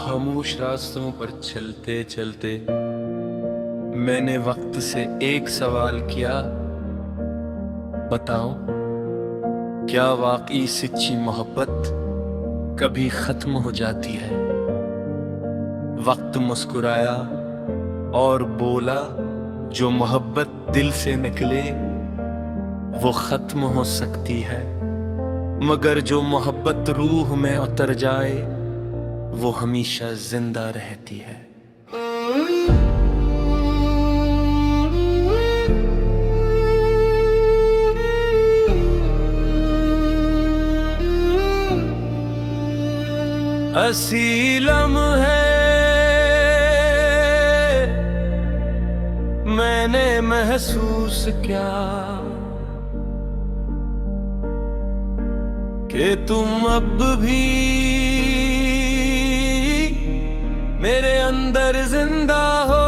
खामोश रास्तों पर चलते चलते मैंने वक्त से एक सवाल किया, बताओ क्या वाकई सच्ची मोहब्बत कभी खत्म हो जाती है? वक्त मुस्कुराया और बोला, जो मोहब्बत दिल से निकले वो खत्म हो सकती है, मगर जो मोहब्बत रूह में उतर जाए वो हमेशा जिंदा रहती है। असीलम है मैंने महसूस क्या कि तुम अब भी मेरे अंदर जिंदा हो।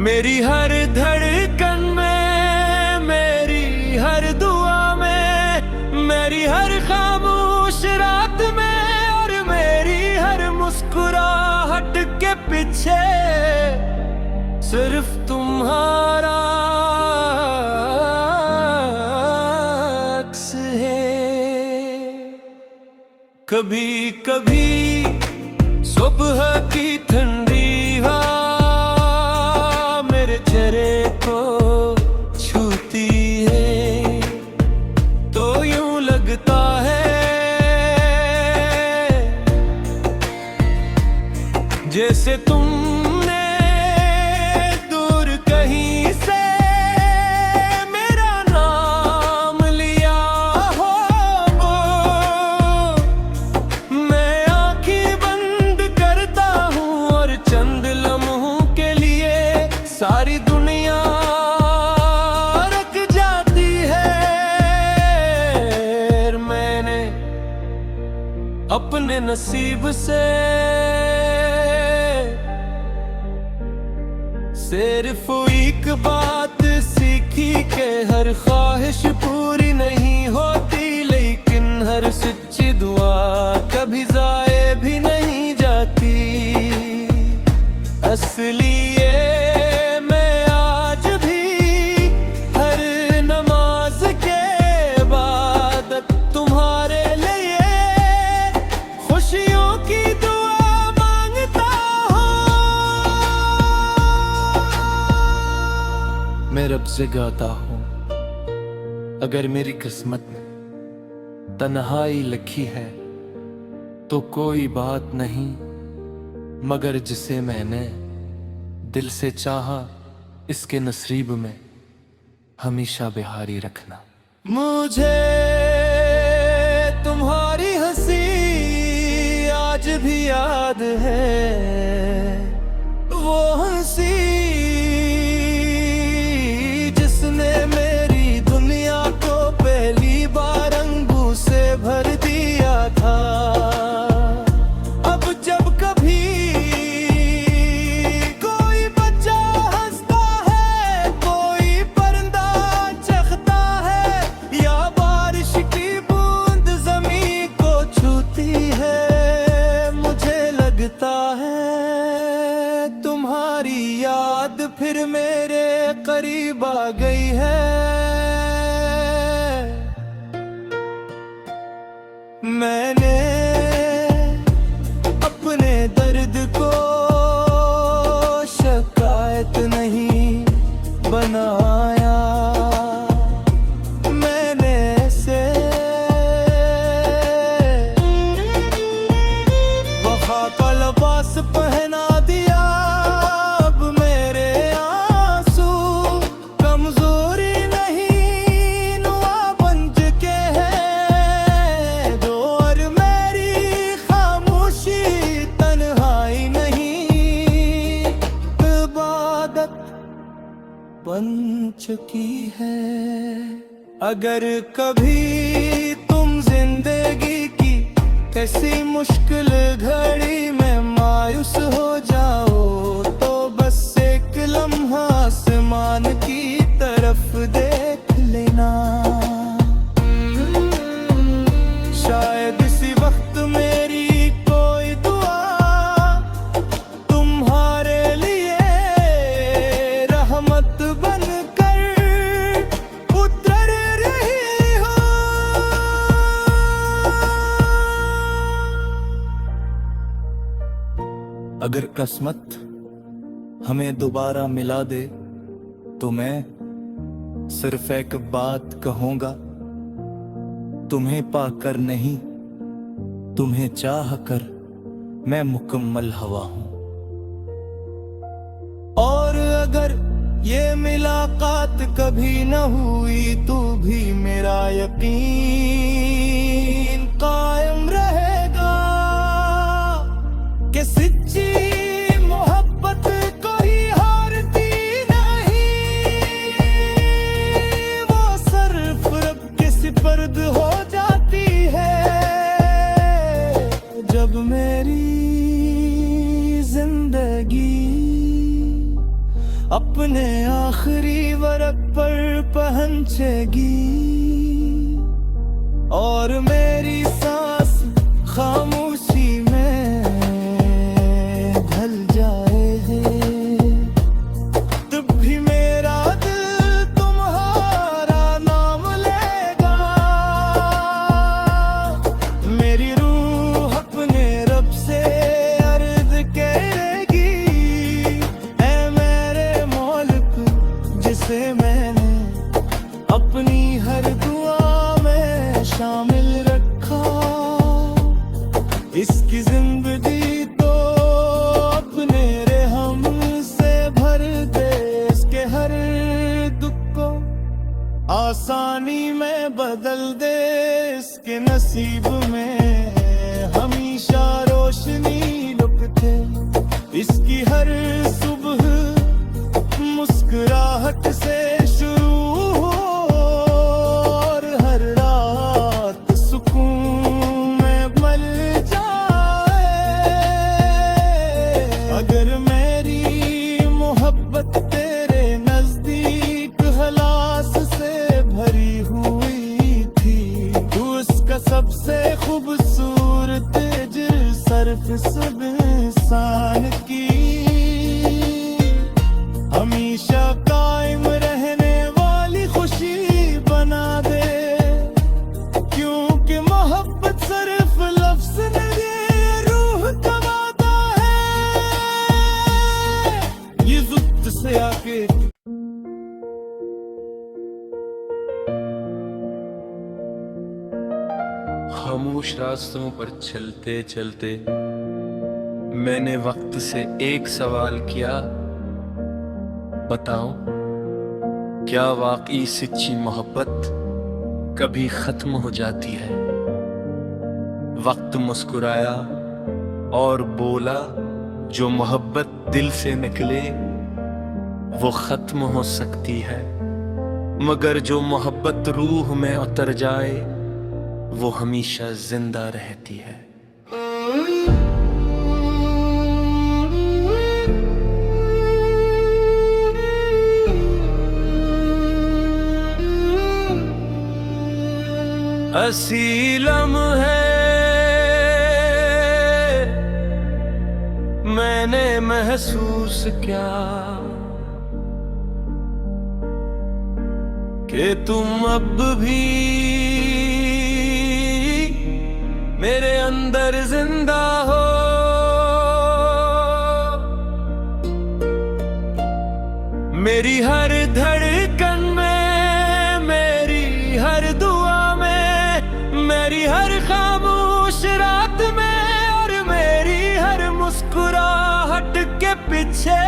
मेरी हर धड़कन में, मेरी हर दुआ में, मेरी हर खामोश रात में और मेरी हर मुस्कुराहट के पीछे सिर्फ तुम्हारा अक्स है। कभी कभी सुबह की ठंडी हवा मेरे चेहरे को छूती है तो यूं लगता है जैसे तुमने दूर कहीं से मेरा नाम लिया हो। मैं आंखें बंद करता हूँ और चंद लम्हों के लिए सारी दुनिया रुक जाती है। मैंने अपने नसीब से सिर्फ एक बात सीखी कि हर ख्वाहिश पूरी नहीं होती, लेकिन हर सच्ची दुआ कभी ज़ाये भी नहीं जाती। असली ये मैं आज भी हर नमाज के बाद तुम्हारे लिए खुशियों की दुआ मांगता हूँ। मैं रब से गाता हूँ, अगर मेरी किस्मत में तन्हाई लिखी है तो कोई बात नहीं, मगर जिसे मैंने दिल से चाहा इसके नसीब में हमेशा बिहारी रखना। मुझे तुम्हारी हंसी आज भी याद है, वो हंसी जिसने मेरी दुनिया को पहली बार रंगों से भर दिया था। अब जब कभी कोई बच्चा हंसता है, कोई परिंदा चहकता है या बारिश की बूंद जमीन को छूती है, मुझे लगता है तुम्हारी याद फिर मेरे करीब आ गई है। मैंने अपने दर्द को शिकायत नहीं बनाया, मैंने इसे वफा का लिबास पहना दिया। अब मेरे आंसू कमजोरी नहीं नुआबंज के हैं दो, और मेरी खामोशी तन्हाई नहीं इबादत बन चुकी है। अगर कभी तुम जिंदगी की कैसी मुश्किल घड़ी में मायूस हो जाओ तो बस एक लम्हा आसमान की तरफ देख लेना। अगर किस्मत हमें दोबारा मिला दे तो मैं सिर्फ एक बात कहूंगा, तुम्हें पाकर नहीं, तुम्हें चाह कर मैं मुकम्मल हवा हूं। और अगर ये मुलाकात कभी न हुई तो भी मेरा यकीन कायम रहेगा कि सच्ची मोहब्बत कोई हारती नहीं, वो सिर्फ रब के सिपर्द हो जाती है। जब मेरी जिंदगी अपने आखिरी वरक पर पहुंचेगी और मेरी सांस खामोशी में ढल जाए, तब भी मेरा दिल तुम्हारा नाम लेगा। मेरी रूह अपने रब से अर्ज करेगी, ऐ मेरे मौलिक जिसे मैंने अपनी हर दुआ में शामिल रखा। इसकी जिंदगी तो अपने रहम से भर दे, इसके हर दुख को आसानी में बदल दे, इसके नसीब में हमेशा रोशनी लुकते, इसकी हर सुबह मुस्कुराहट से शुरू हो और हर रात सुकून में मल जाए। अगर मेरी मोहब्बत तेरे नजदीक हलास से भरी हुई थी, तू उसका सबसे खूबसूरत सरफ सब इंसान की हमेशा कायम रहने वाली खुशी बना दे। क्योंकि मोहब्बत सिर्फ लफ्ज नहीं, रूह का वादा है, ये जुत से आके खामोश रास्तों पर चलते चलते मैंने वक्त से एक सवाल किया, बताओ क्या वाकई सच्ची मोहब्बत कभी खत्म हो जाती है? वक्त मुस्कुराया और बोला, जो मोहब्बत दिल से निकले वो खत्म हो सकती है, मगर जो मोहब्बत रूह में उतर जाए वो हमेशा जिंदा रहती है। असीलम है मैंने महसूस क्या कि तुम अब भी मेरे अंदर जिंदा हो। मेरी हर धड़कन में, मेरी हर दुआ में, मेरी हर खामोश रात में और मेरी हर मुस्कुराहट के पीछे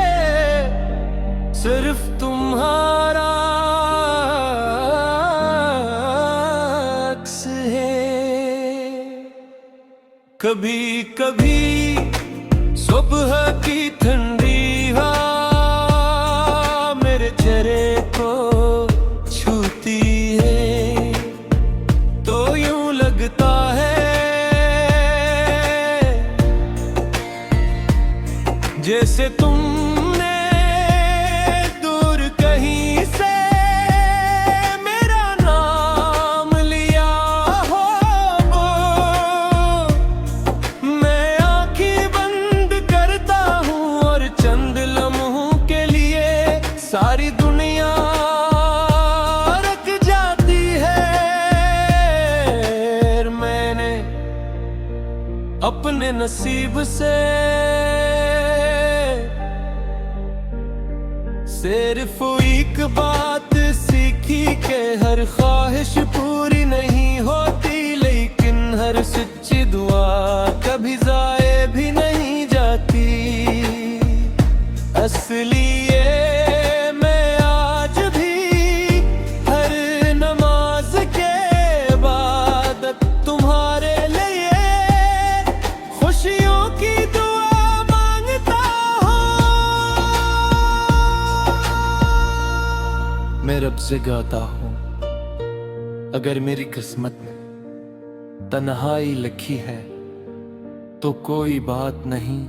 सिर्फ तुम्हारा अक्स है। कभी कभी सुबह की ठंडी हवा मेरे चेहरे को छूती है तो यूं लगता है जैसे तुमने दूर कहीं से मेरा नाम लिया हो। मैं आंखें बंद करता हूँ और चंद लम्हों के लिए सारी दुनिया रख जाती है। मैंने अपने नसीब से सिर्फ एक बात सीखी के हर ख्वाहिश पूरी नहीं होती, लेकिन हर सच्ची दुआ कभी जाए भी नहीं जाती। असली ये मैं आज भी हर नमाज के बाद तुम्हारे लिए खुशियों की दुआ मांगता हूँ। मैं रब से गाता हूँ, अगर मेरी किस्मत में तन्हाई लिखी है तो कोई बात नहीं,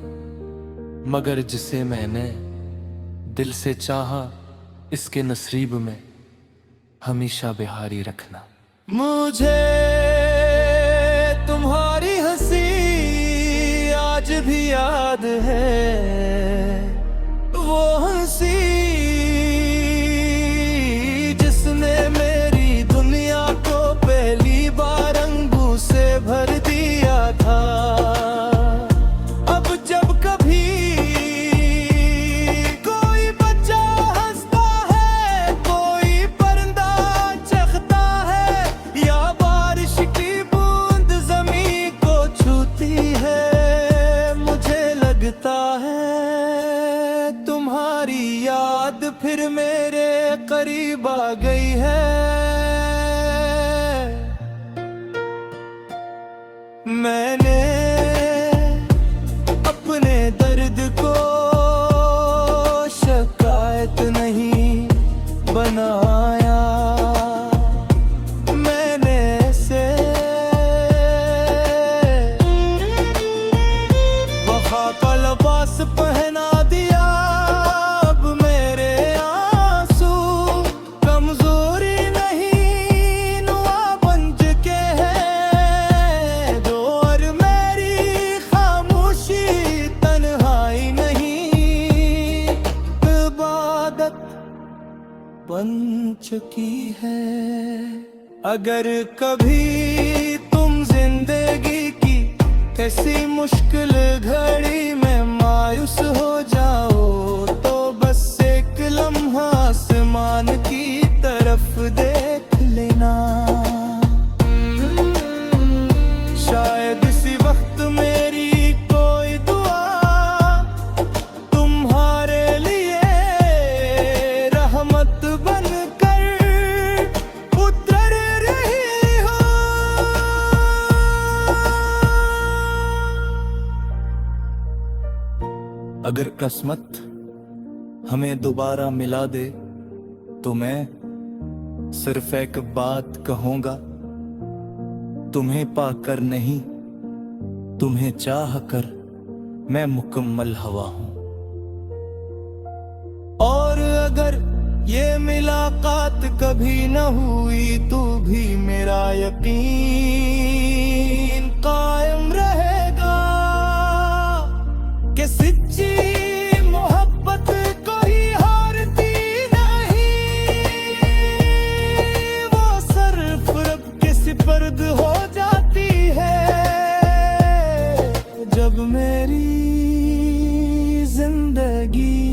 मगर जिसे मैंने दिल से चाहा इसके नसीब में हमेशा बिहारी रखना। मुझे तुम्हारी हंसी आज भी याद है, वो हंसी जिसने मेरी दुनिया को पहली बार रंगों से भर दिया था। अब जब कभी कोई बच्चा हंसता है, कोई परिंदा चहकता है, या बारिश की बूंद जमीन को छूती है, मुझे लगता है तुम्हारी याद फिर मेरे करीब आ गई है। मैंने अपने दर्द को शिकायत नहीं बनाया, मैंने इसे वफा का लिबास पहना दिया। अब मेरे आंसू कमजोरी नहीं नुआ बन चुके हैं, जो और मेरी खामोशी तन्हाई नहीं इबादत बन चुकी है। अगर कभी तुम जिंदगी की ऐसी मुश्किल घड़ी में मायूस हो जाओ, तो बस एक लम्हा आसमान की तरफ देख लेना। शायद इसी वक्त मेरी कोई दुआ तुम्हारे लिए रहमत बनकर उतर रही हो। अगर किस्मत हमें दोबारा मिला दे तो मैं सिर्फ एक बात कहूंगा, तुम्हें पाकर नहीं तुम्हें चाह कर मैं मुकम्मल हवा हूं। और अगर ये मुलाकात कभी न हुई तो भी मेरा यकीन कायम रहेगा कि सच्ची मोहब्बत कोई हारती नहीं, वो सिर्फ रब के सिपर्द हो जाती है। जब मेरी जिंदगी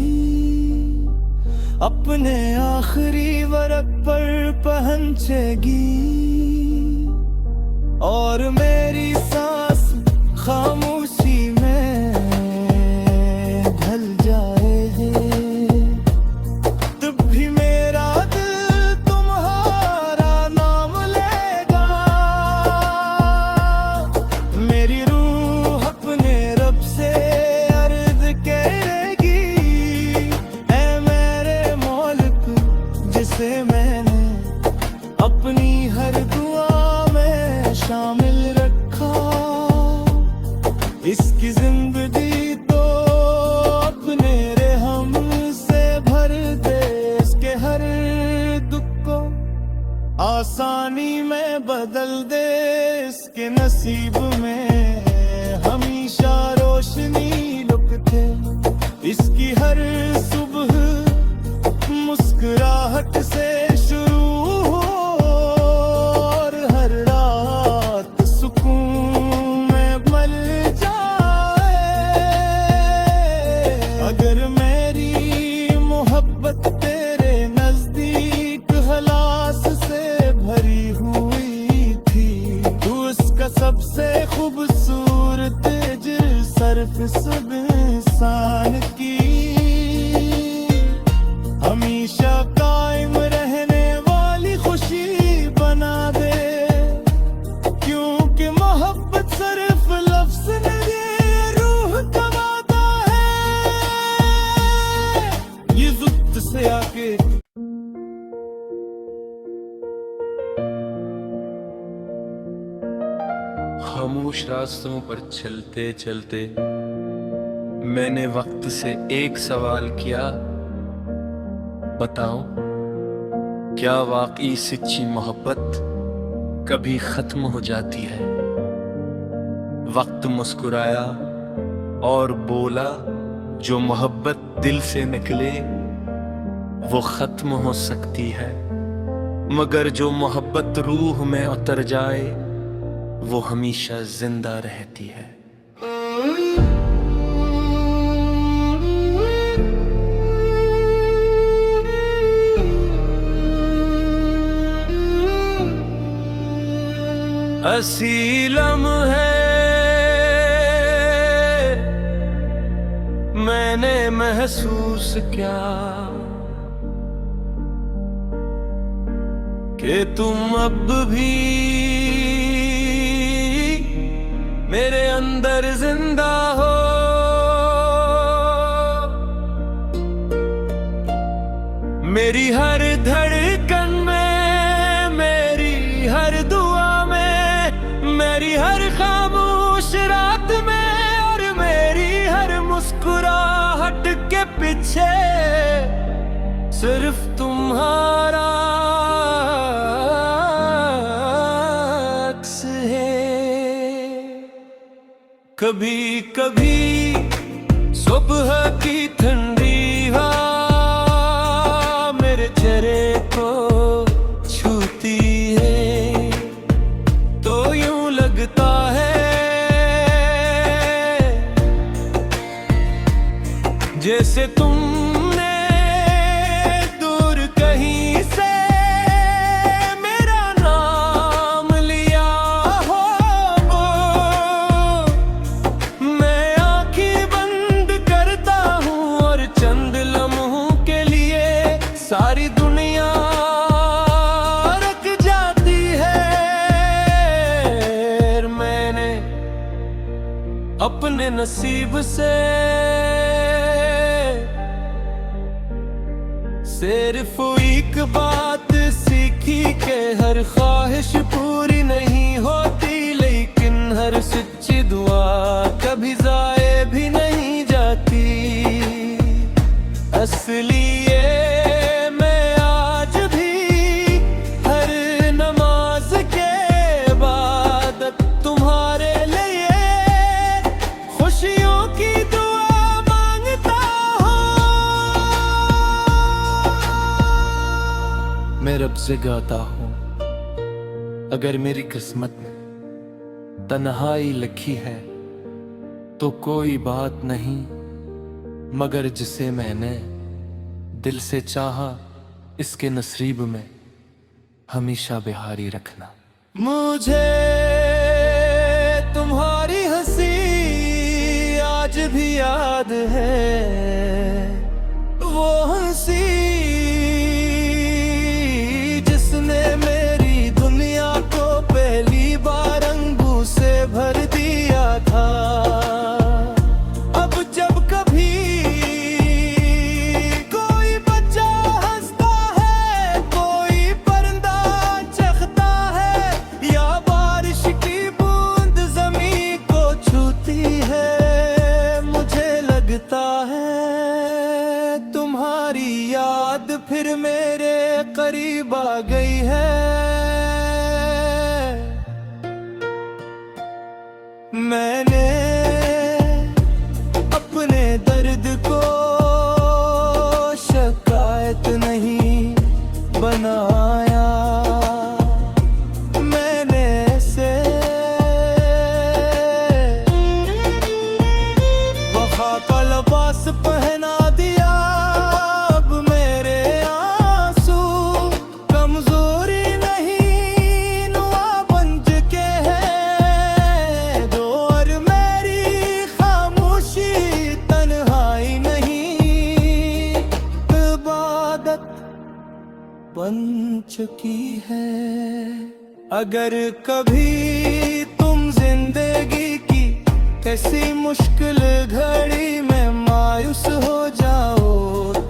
अपने आखिरी वरक पर पहुंचेगी और मेरी सांस खामोशी में ढल जाए, तब भी मेरा दिल तुम्हारा नाम लेगा। मेरी रूह अपने रब से अर्ज करेगी, ऐ मेरे मौलिक जिसे मैंने अपनी हर दुआ में शामिल रखा, इसकी जिंदगी तो अपने रहम से भर दे, इसके हर दुख को आसानी में बदल दे, इसके नसीब में हमेशा रोशनी लुकते, इसकी हर सुबह मुस्कुराहट से शुरू हो और हर रात सुकून में मल जाए। अगर मेरी मोहब्बत हमेशा कायम रहने वाली खुशी बना दे, क्योंकि मोहब्बत सिर्फ लफ्ज नहीं रूह का वादा है। ये वक्त से आके खामोश रास्तों पर चलते चलते मैंने वक्त से एक सवाल किया, बताओ क्या वाकई सच्ची मोहब्बत कभी खत्म हो जाती है? वक्त मुस्कुराया और बोला, जो मोहब्बत दिल से निकले वो खत्म हो सकती है, मगर जो मोहब्बत रूह में उतर जाए वो हमेशा जिंदा रहती है। असीलम है मैंने महसूस क्या कि तुम अब भी मेरे अंदर जिंदा हो। मेरी हर धड़कन में, मेरी हर दुआ में, मेरी हर खामोश रात में और मेरी हर मुस्कुराहट के पीछे सिर्फ तुम्हारा अक्स है। कभी कभी सुबह की ठंडी हवा मेरे चेहरे को छूती है, तो यूं लगता है जैसे तुमने दूर कहीं से मेरा नाम लिया हो। मैं आंखें बंद करता हूँ और चंद लम्हों के लिए सारी दुनिया रुक जाती है। मैंने अपने नसीब से सिर्फ एक बात सीखी कि हर ख्वाहिश पूरी नहीं होती, लेकिन हर सच्ची दुआ कभी ज़ाये भी नहीं जाती। असली ये मैं आज भी हर नमाज के बाद तुम्हारे लिए खुशियों की दुआ मांगता हूँ। मैं रब से गाता हूँ, अगर मेरी किस्मत में तन्हाई लिखी है तो कोई बात नहीं, मगर जिसे मैंने दिल से चाहा इसके नसीब में हमेशा बिहारी रखना। मुझे तुम्हारी हंसी आज भी याद है, वो हंसी जिसने मेरी दुनिया को पहली बार रंगों से भर दिया था। अब जब कभी कोई बच्चा हंसता है, कोई परिंदा चहकता है या बारिश की बूंद जमीन को छूती है, मुझे लगता है तुम्हारी याद फिर मेरे करीब आ गई है। मैंने अपने दर्द को शिकायत नहीं बनाया, मैंने इसे वफा का लिबास पहना दिया। अब मेरे आंसू कमजोरी नहीं नुआबंज के हैं, दो और मेरी खामोशी तन्हाई नहीं, इबादत बन चुकी है। अगर कभी तुम जिंदगी की ऐसी मुश्किल घड़ी में मायूस हो जाओ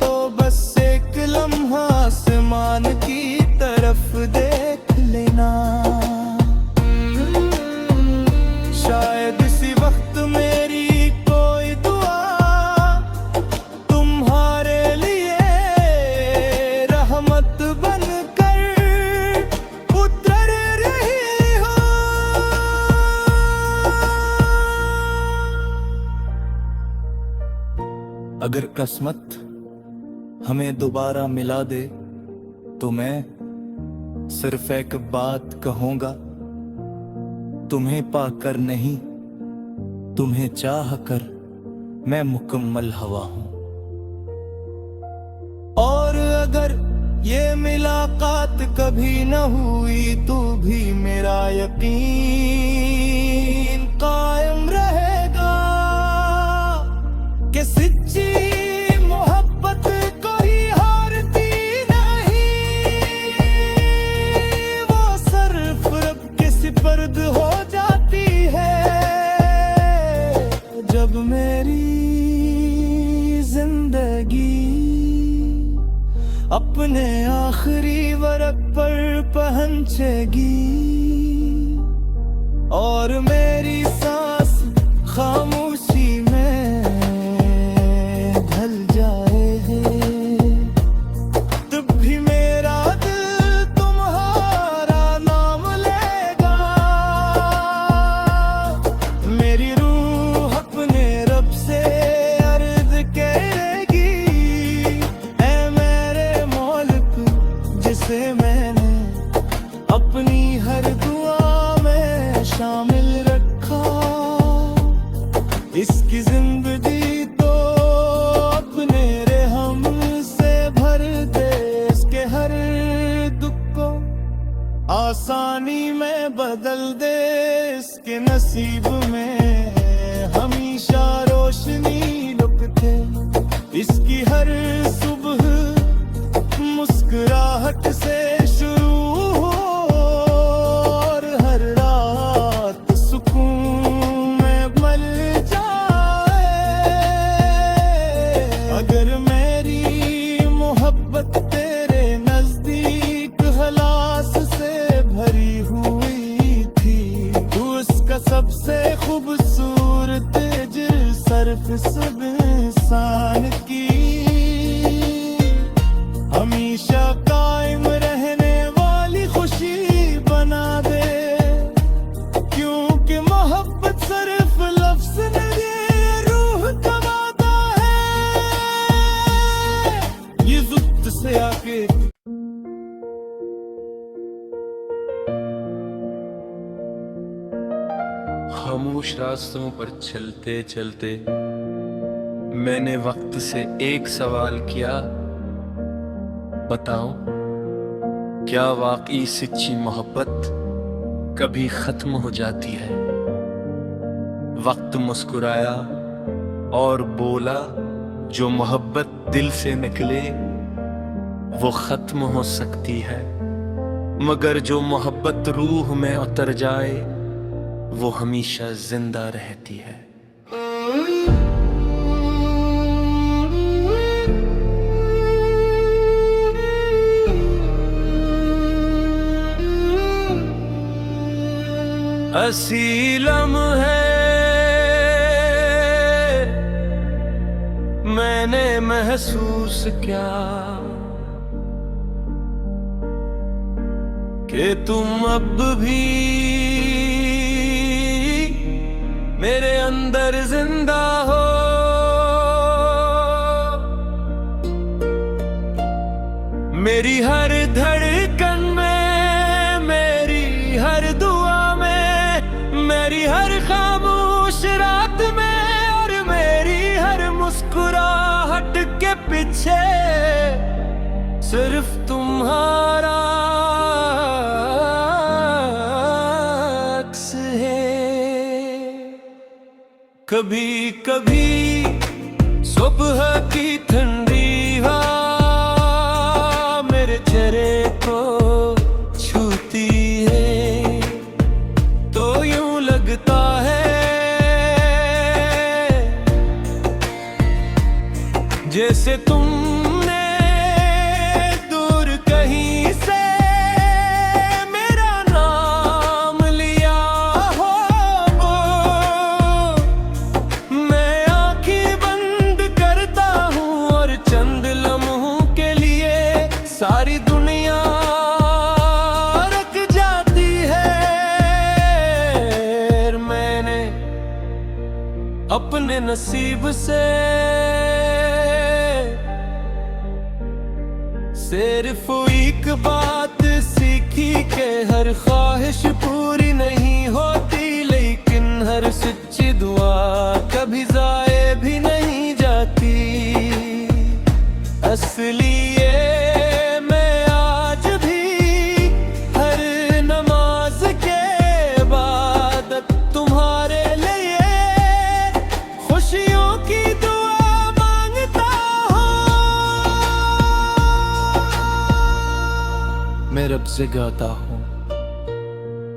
तो बस एक लम्हा आसमान की तरफ देख लेना। शायद इसी वक्त मेरी कोई दुआ तुम्हारे लिए रहमत बनकर उतर रही हो। अगर किस्मत हमें दोबारा मिला दे तो मैं सिर्फ एक बात कहूंगा, तुम्हें पाकर नहीं तुम्हें चाह कर मैं मुकम्मल हवा हूं। और अगर ये मुलाकात कभी न हुई तो भी मेरा यकीन कायम रहेगा कि सच्ची मोहब्बत कोई हारती नहीं, वो सिर्फ रब के सिपर्द हो जाती है। जब मेरी जिंदगी अपने आखिरी वरक पर पहुंचेगी और मेरी सांस खामोशी में ढल जाए, तब भी मेरा दिल तुम्हारा नाम लेगा। मेरी रूह अपने रब से अर्ज करेगी, ऐ मेरे मौलिक जिसे मैंने अपनी हर दुआ में शामिल रखा। इसकी जिंदगी तो अपने रहम से भर दे, इसके हर दुख को आसानी में बदल दे, इसके नसीब में हमेशा रोशनी लुकते, इसकी हर सुबह मुस्कुराहट से शुरू हो और हर रात सुकून में मल जाए। अगर मेरी मोहब्बत तेरे नजदीक हलास से भरी हुई थी, तू उसका सबसे खूबसूरत सरफ सब इंसान की हमेशा कायम रहने वाली खुशी बना दे। क्योंकि मोहब्बत सिर्फ लफ्ज नहीं रूह का वादा है, ये वक्त से आके खामोश रास्तों पर चलते चलते मैंने वक्त से एक सवाल किया, बताओ क्या वाकई सच्ची मोहब्बत कभी खत्म हो जाती है? वक्त मुस्कुराया और बोला, जो मोहब्बत दिल से निकले वो खत्म हो सकती है, मगर जो मोहब्बत रूह में उतर जाए वो हमेशा जिंदा रहती है। असीलम है मैंने महसूस क्या कि तुम अब भी मेरे अंदर जिंदा हो। मेरी हर धड़कन में, मेरी हर दुआ में, मेरी हर खामोश रात में और मेरी हर मुस्कुराहट के पीछे सिर्फ तुम्हारा अक्स है। कभी कभी सुबह की ठंडी हवा मेरे चेहरे को छूती है तो यूं लगता है जैसे तुमने दूर कहीं से मेरा नाम लिया हो। मैं आंखें बंद करता हूँ और चंद लम्हों के लिए सारी दुनिया रख जाती है। मैंने अपने नसीब से सिर्फ एक बात सीखी कि हर ख्वाहिश पूरी नहीं होती, लेकिन हर सच्ची दुआ कभी ज़ाये भी नहीं जाती। असली ये मैं आज भी हर नमाज के बाद तुम्हारे लिए खुशियों की दुआ मांगता हूँ। मैं रब से गाता हूँ,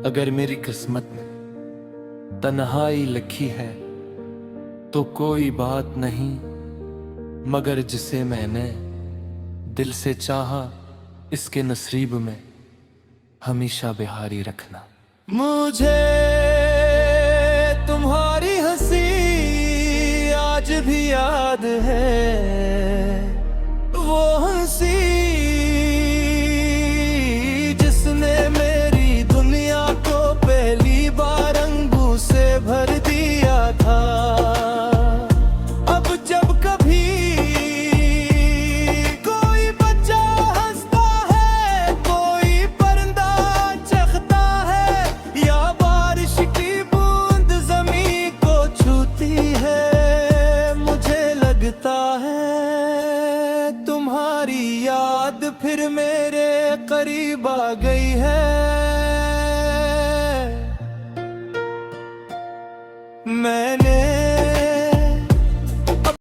अगर मेरी किस्मत में तन्हाई लिखी है तो कोई बात नहीं, मगर जिसे मैंने दिल से चाहा इसके नसीब में हमेशा बिहारी रखना। मुझे तुम्हारी हंसी आज भी याद है, वो हंसी जिसने मेरी दुनिया को पहली बार रंगों से भर दिया था। अब जब कभी कोई बच्चा हंसता है, कोई परिंदा चहकता है या बारिश की बूंद ज़मीन को छूती है, मुझे लगता है तुम्हारी याद फिर मेरे करीब आ गई है। मैंने